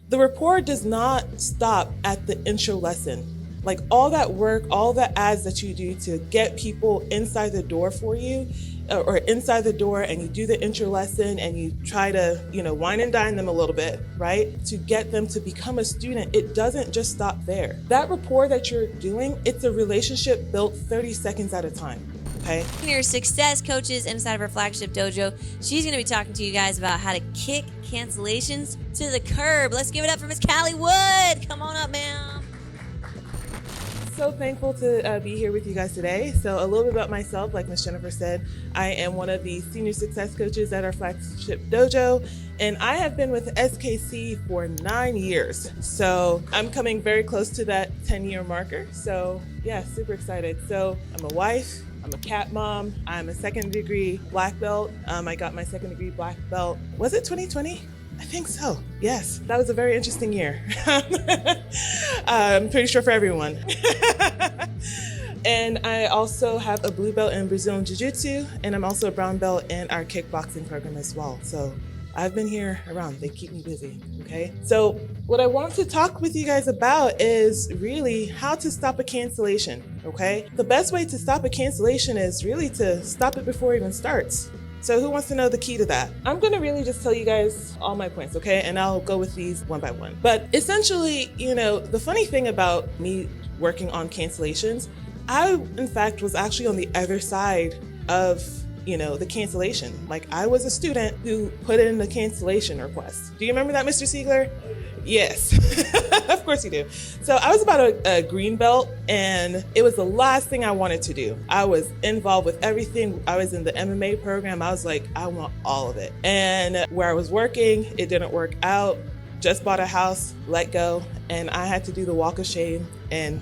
The rapport does not stop at the intro lesson. Like all that work, all the ads that you do to get people inside the door for you, or inside the door, and you do the intro lesson and you try to, wine and dine them a little bit, right? To get them to become a student, it doesn't just stop there. That rapport that you're doing, it's a relationship built 30 seconds at a time. Okay. Your success coaches inside of her flagship dojo. She's going to be talking to you guys about how to kick cancellations to the curb. Let's give it up for Miss Callie Wood. Come on up, ma'am. So thankful to be here with you guys today. So a little bit about myself, like Miss Jennifer said, I am one of the senior success coaches at our flagship dojo, and I have been with SKC for 9 years. So I'm coming very close to that 10-year marker. So yeah, super excited. So I'm a wife, I'm a cat mom, I'm a second degree black belt. I got my second degree black belt, was it 2020? I think so. Yes, that was a very interesting year. I'm pretty sure for everyone. And I also have a blue belt in Brazilian jiu-jitsu, and I'm also a brown belt in our kickboxing program as well. So I've been here around. They keep me busy, okay? So what I want to talk with you guys about is really how to stop a cancellation, okay? The best way to stop a cancellation is really to stop it before it even starts. So who wants to know the key to that? I'm gonna really just tell you guys all my points, okay? And I'll go with these one by one. But essentially, the funny thing about me working on cancellations, I, in fact, was actually on the other side of, the cancellation. Like I was a student who put in the cancellation request. Do you remember that, Mr. Siegler? Yes, of course you do. So I was about a green belt, and it was the last thing I wanted to do. I was involved with everything. I was in the MMA program. I was like, I want all of it. And where I was working, it didn't work out. Just bought a house, let go, and I had to do the walk of shame. And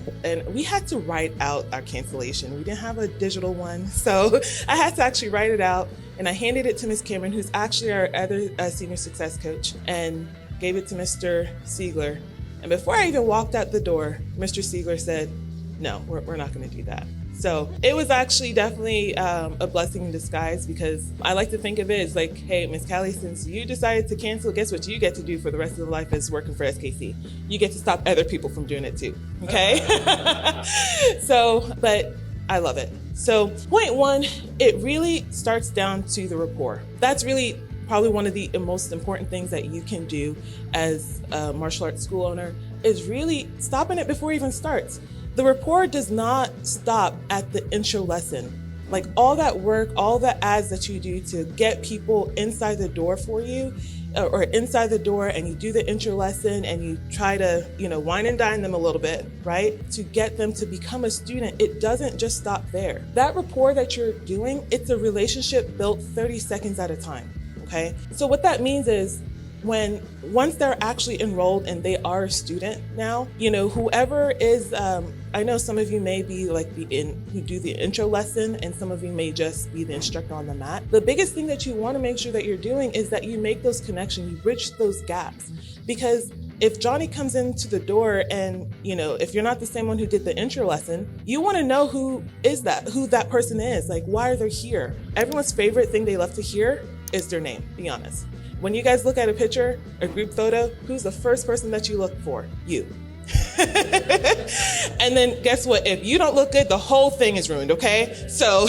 we had to write out our cancellation. We didn't have a digital one, so I had to actually write it out. And I handed it to Ms. Cameron, who's actually our other senior success coach, and gave it to Mr. Siegler. And before I even walked out the door, Mr. Siegler said, no, we're not gonna do that. So it was actually definitely a blessing in disguise, because I like to think of it as like, hey, Miss Callie, since you decided to cancel, guess what you get to do for the rest of your life is working for SKC. You get to stop other people from doing it too, okay? But I love it. So point one, it really starts down to the rapport. That's really probably one of the most important things that you can do as a martial arts school owner, is really stopping it before it even starts. The rapport does not stop at the intro lesson. Like all that work, all the ads that you do to get people inside the door for you, or inside the door, and you do the intro lesson and you try to, wine and dine them a little bit, right? To get them to become a student, it doesn't just stop there. That rapport that you're doing, it's a relationship built 30 seconds at a time, okay? So what that means is, once they're actually enrolled and they are a student now, whoever is, I know some of you may be like who do the intro lesson, and some of you may just be the instructor on the mat. The biggest thing that you want to make sure that you're doing is that you make those connections, you bridge those gaps. Because if Johnny comes into the door and, if you're not the same one who did the intro lesson, you want to know who that person is. Like, why are they here? Everyone's favorite thing they love to hear is their name, be honest. When you guys look at a picture, a group photo, who's the first person that you look for? You. And then guess what? If you don't look good, the whole thing is ruined, okay? So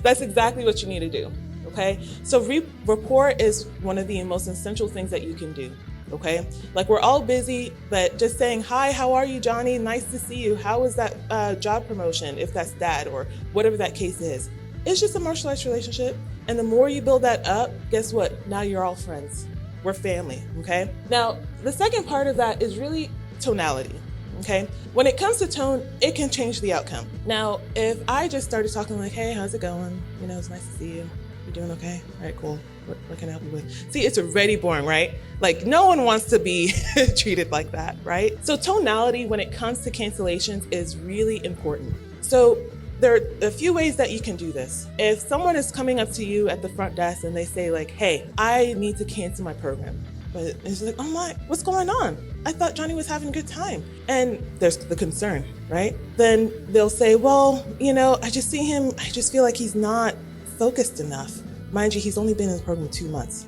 that's exactly what you need to do, okay? So rapport is one of the most essential things that you can do, okay? Like, we're all busy, but just saying, hi, how are you, Johnny? Nice to see you. How was that job promotion, if that's dad, or whatever that case is. It's just a martial arts relationship. And the more you build that up, guess what? Now you're all friends. We're family, okay? Now, the second part of that is really tonality, okay? When it comes to tone, it can change the outcome. Now, if I just started talking like, hey, how's it going? It's nice to see you. You doing okay? All right, cool. What can I help you with? See, it's already boring, right? Like, no one wants to be treated like that, right? So tonality, when it comes to cancellations, is really important. So there are a few ways that you can do this. If someone is coming up to you at the front desk and they say like, hey, I need to cancel my program. But it's like, oh my, what's going on? I thought Johnny was having a good time. And there's the concern, right? Then they'll say, well, I just see him, I just feel like he's not focused enough. Mind you, he's only been in the program 2 months,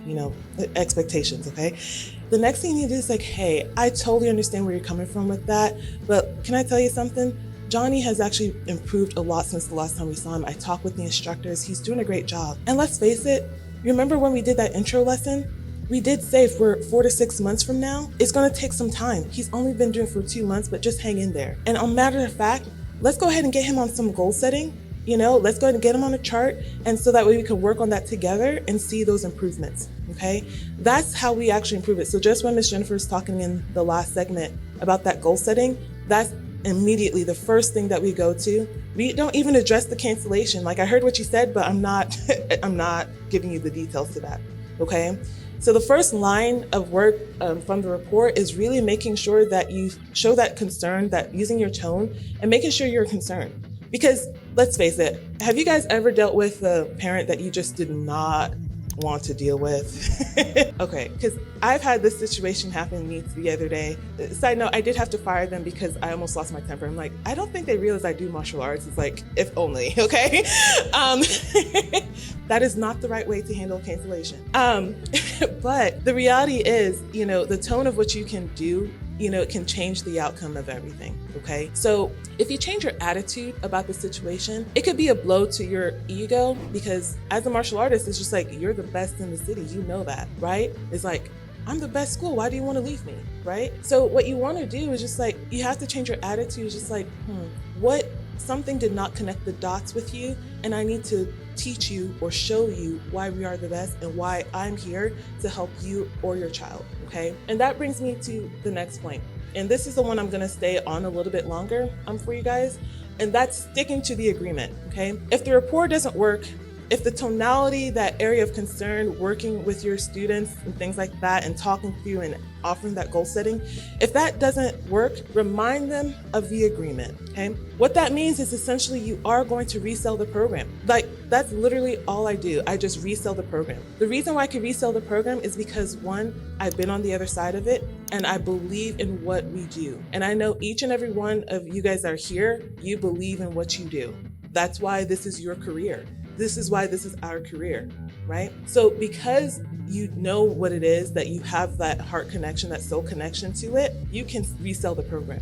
expectations, okay? The next thing you need to do is like, hey, I totally understand where you're coming from with that, but can I tell you something? Johnny has actually improved a lot since the last time we saw him. I talked with the instructors. He's doing a great job. And let's face it, remember when we did that intro lesson? We did say for 4 to 6 months from now, it's gonna take some time. He's only been doing it for 2 months, but just hang in there. And on matter of fact, let's go ahead and get him on some goal setting. Let's go ahead and get him on a chart, and so that way we can work on that together and see those improvements, okay? That's how we actually improve it. So just when Ms. Jennifer is talking in the last segment about that goal setting, that's immediately the first thing that we go to. We don't even address the cancellation. Like, I heard what you said, but I'm not giving you the details to that, okay? So the first line of work from the report is really making sure that you show that concern, that using your tone and making sure you're concerned. Because let's face it, have you guys ever dealt with a parent that you just did not want to deal with? Okay, because I've had this situation happen to me the other day. Side note, I did have to fire them because I almost lost my temper. I'm like, I don't think they realize I do martial arts. It's like, if only, okay? That is not the right way to handle cancellation. But the reality is, the tone of what you can do, it can change the outcome of everything, okay? So if you change your attitude about the situation, it could be a blow to your ego, because as a martial artist, it's just like, you're the best in the city, you know that, right? It's like, I'm the best school, why do you want to leave me, right? So what you want to do is just like, you have to change your attitude. It's just like, something did not connect the dots with you, and I need to teach you or show you why we are the best and why I'm here to help you or your child, okay? And that brings me to the next point. And this is the one I'm gonna stay on a little bit longer for you guys, and that's sticking to the agreement, okay? If the rapport doesn't work, if the tonality, that area of concern, working with your students and things like that, and talking through and offering that goal setting, if that doesn't work, remind them of the agreement, okay? What that means is essentially you are going to resell the program. Like, that's literally all I do. I just resell the program. The reason why I can resell the program is because, one, I've been on the other side of it, and I believe in what we do. And I know each and every one of you guys are here, you believe in what you do. That's why this is your career. This is why this is our career, right? So because you know what it is, that you have that heart connection, that soul connection to it, you can resell the program.